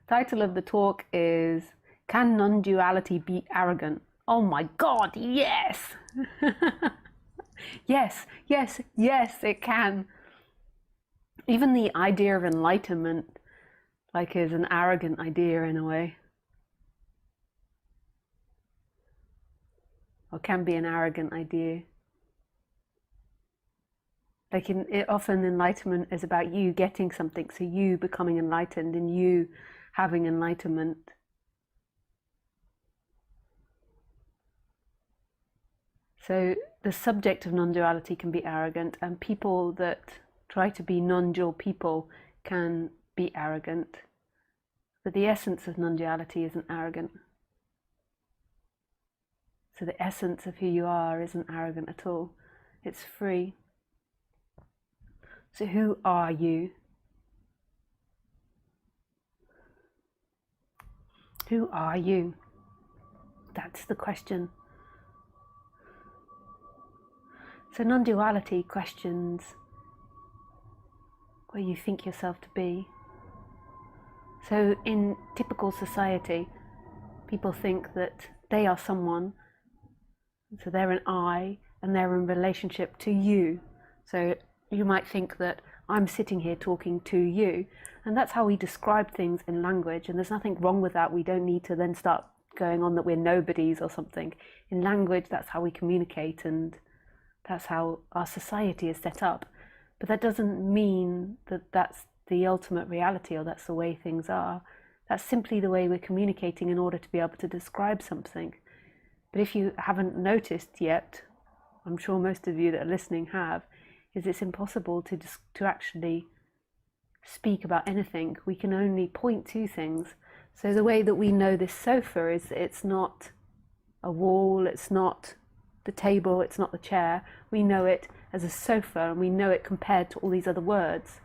Title of the talk is Can Non-Duality Be Arrogant? Oh my God, yes! Yes, yes, yes, it can. Even the idea of enlightenment, like, is an arrogant idea in a way. Or can be an arrogant idea. Like, often enlightenment is about you getting something, so you becoming enlightened and you having enlightenment. So the subject of non-duality can be arrogant, and people that try to be non-dual people can be arrogant. But the essence of non-duality isn't arrogant. So the essence of who you are isn't arrogant at all. It's free. So who are you? Who are you? That's the question. So non-duality questions what you think yourself to be. So in typical society, people think that they are someone, so they're an I, and they're in relationship to you. So you might think that I'm sitting here talking to you, and that's how we describe things in language, and there's nothing wrong with that. We don't need to then start going on that we're nobodies or something. In language, that's how we communicate, and that's how our society is set up. But that doesn't mean that that's the ultimate reality or that's the way things are. That's simply the way we're communicating in order to be able to describe something. But if you haven't noticed yet, I'm sure most of you that are listening have, is it's impossible to actually speak about anything. We can only point to things. So the way that we know this sofa is it's not a wall, it's not the table, it's not the chair. We know it as a sofa, and we know it compared to all these other words.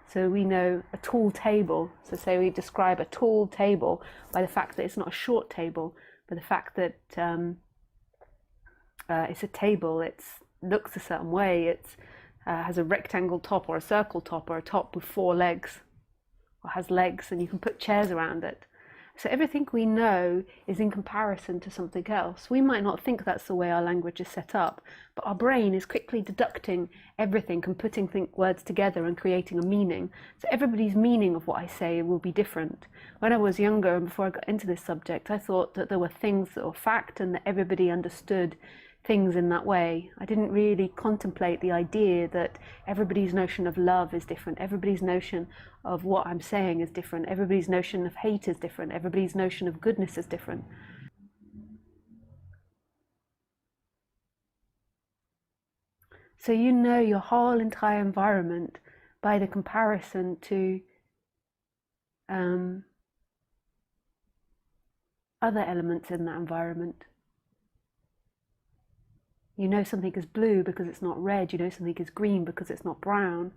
So we know a tall table. So say we describe a tall table by the fact that it's not a short table, but the fact that it's a table, it looks a certain way, it has a rectangle top or a circle top or a top with 4 legs, or has legs, and you can put chairs around it. So everything we know is in comparison to something else. We might not think that's the way our language is set up, but our brain is quickly deducting everything and putting words together and creating a meaning. So everybody's meaning of what I say will be different. When I was younger and before I got into this subject, I thought that there were things that were fact and that everybody understood things in that way. I didn't really contemplate the idea that everybody's notion of love is different, everybody's notion of what I'm saying is different, everybody's notion of hate is different, everybody's notion of goodness is different. So you know your whole entire environment by the comparison to other elements in that environment. You know something is blue because it's not red. You know something is green because it's not brown.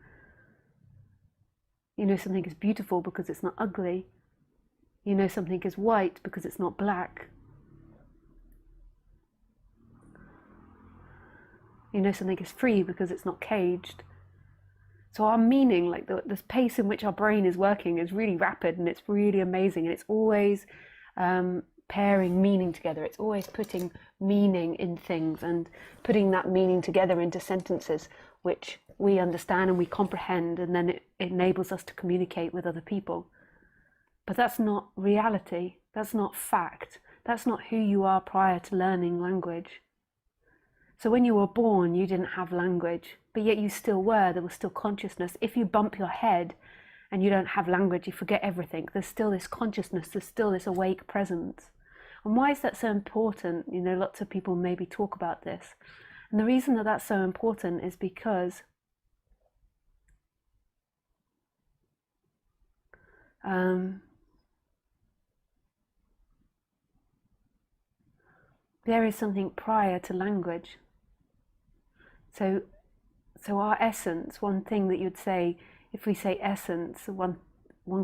You know something is beautiful because it's not ugly. You know something is white because it's not black. You know something is free because it's not caged. So our meaning, like the pace in which our brain is working, is really rapid, and it's really amazing, and it's always pairing meaning together. It's always putting meaning in things and putting that meaning together into sentences which we understand and we comprehend, and then it enables us to communicate with other people. But that's not reality. That's not fact. That's not who you are prior to learning language. So when you were born, you didn't have language, but yet you still were. There was still consciousness. If you bump your head and you don't have language, you forget everything. There's still this consciousness. There's still this awake presence. And why is that so important? You know, lots of people maybe talk about this. And the reason that that's so important is because there is something prior to language. So our essence, one thing that you'd say, if we say essence, one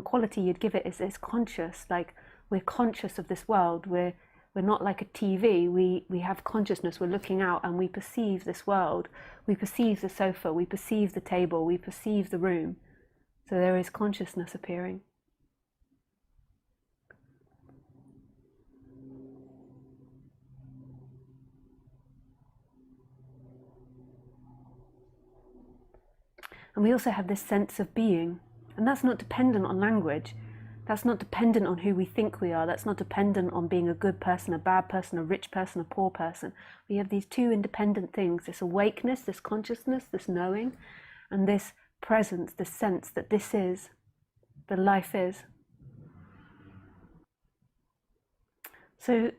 quality you'd give it is conscious. Like, we're conscious of this world. We're not like a TV. We have consciousness. We're looking out and we perceive this world. We perceive the sofa. We perceive the table. We perceive the room. So there is consciousness appearing. And we also have this sense of being. And that's not dependent on language. That's not dependent on who we think we are. That's not dependent on being a good person, a bad person, a rich person, a poor person. We have these two independent things, this awakeness, this consciousness, this knowing, and this presence, this sense that this is, the life is. So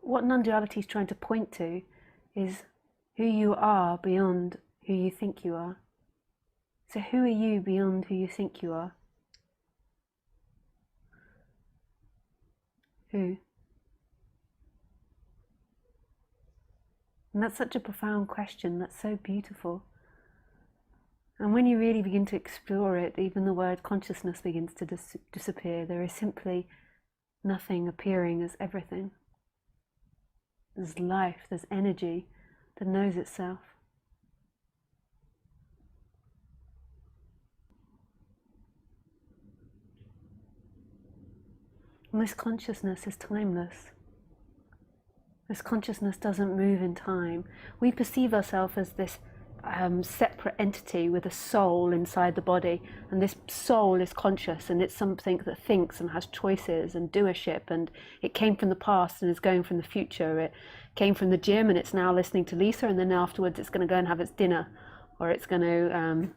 what non-duality is trying to point to is who you are beyond who you think you are. So who are you beyond who you think you are? Who? And that's such a profound question, that's so beautiful. And when you really begin to explore it, even the word consciousness begins to disappear. There is simply nothing appearing as everything. There's life, there's energy that knows itself. And this consciousness is timeless. This consciousness doesn't move in time. We perceive ourselves as this separate entity with a soul inside the body, and this soul is conscious, and it's something that thinks and has choices and doership, and it came from the past and is going from the future. It came from the gym and it's now listening to Lisa, and then afterwards it's going to go and have its dinner, or it's going to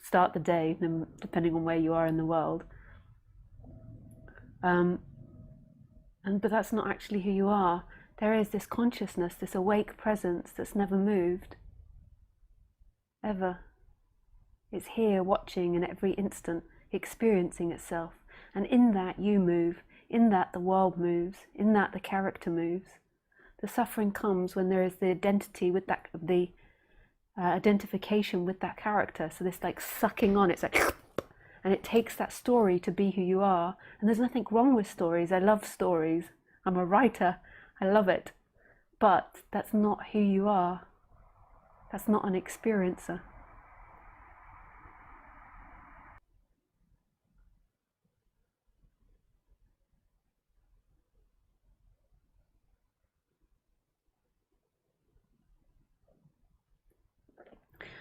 start the day, depending on where you are in the world. But that's not actually who you are. There is this consciousness, this awake presence that's never moved, ever. It's here watching in every instant, experiencing itself. And in that you move, in that the world moves, in that the character moves. The suffering comes when there is the identity with that, the identification with that character. So this like sucking on, it's like, and it takes that story to be who you are. And there's nothing wrong with stories. I love stories. I'm a writer. I love it. But that's not who you are. That's not an experiencer.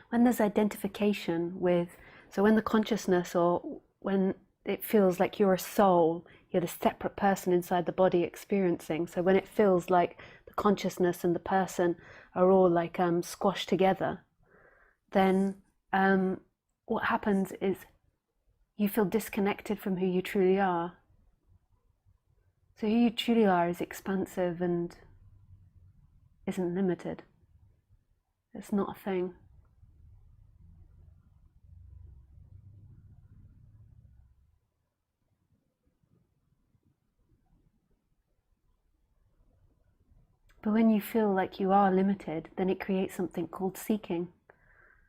When there's identification with, so when the consciousness, or when it feels like you're a soul, you're the separate person inside the body experiencing. So when it feels like the consciousness and the person are all like squashed together, then what happens is you feel disconnected from who you truly are. So who you truly are is expansive and isn't limited. It's not a thing. But when you feel like you are limited, then it creates something called seeking.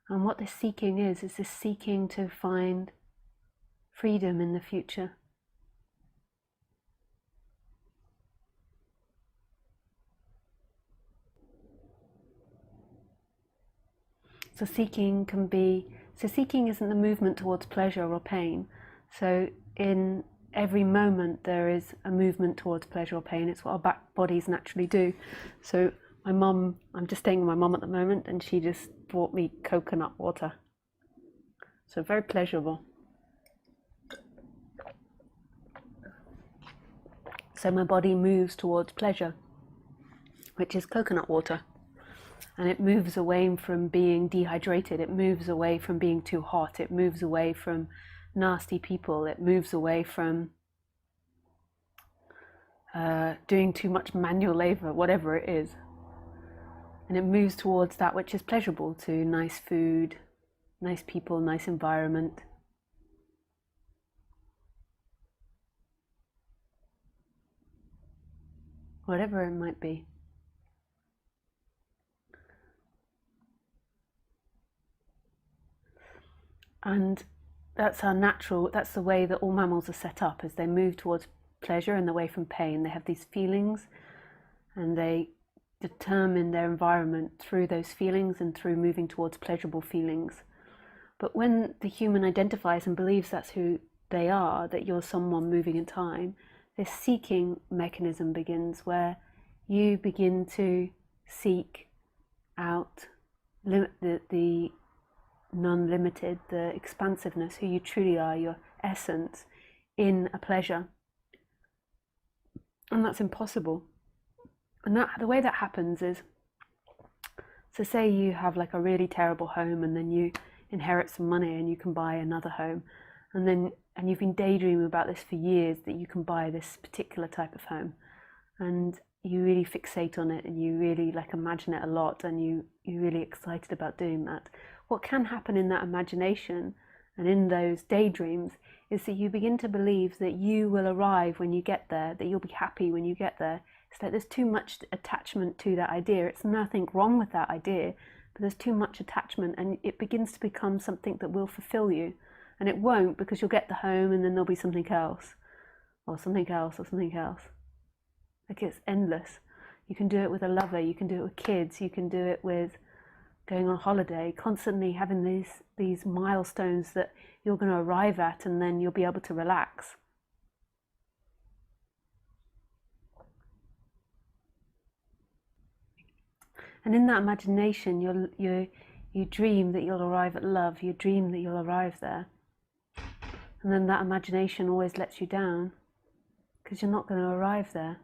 And what this seeking is this seeking to find freedom in the future. So seeking isn't the movement towards pleasure or pain. So in every moment there is a movement towards pleasure or pain. It's what our back bodies naturally do. So I'm just staying with my mum at the moment, and she just brought me coconut water. So very pleasurable. So my body moves towards pleasure, which is coconut water. And it moves away from being dehydrated. It moves away from being too hot. It moves away from nasty people. It moves away from doing too much manual labor, whatever it is. And it moves towards that which is pleasurable, to nice food, nice people, nice environment. Whatever it might be. And that's the way that all mammals are set up, as they move towards pleasure and away from pain. They have these feelings, and they determine their environment through those feelings and through moving towards pleasurable feelings. But when the human identifies and believes that's who they are, that you're someone moving in time, this seeking mechanism begins, where you begin to seek out the non-limited, the expansiveness, who you truly are, your essence, in a pleasure. And that's impossible. And the way that happens is, so say you have like a really terrible home, and then you inherit some money and you can buy another home, and you've been daydreaming about this for years, that you can buy this particular type of home, and you really fixate on it, and you really like imagine it a lot, and you're really excited about doing that. What can happen in that imagination and in those daydreams is that you begin to believe that you will arrive when you get there, that you'll be happy when you get there. It's like there's too much attachment to that idea. It's nothing wrong with that idea, but there's too much attachment, and it begins to become something that will fulfill you. And it won't, because you'll get the home and then there'll be something else, or something else, or something else. Like, it's endless. You can do it with a lover, you can do it with kids, you can do it with going on holiday, constantly having these milestones that you're going to arrive at, and then you'll be able to relax. And in that imagination, you dream that you'll arrive at love, you dream that you'll arrive there. And then that imagination always lets you down, because you're not going to arrive there.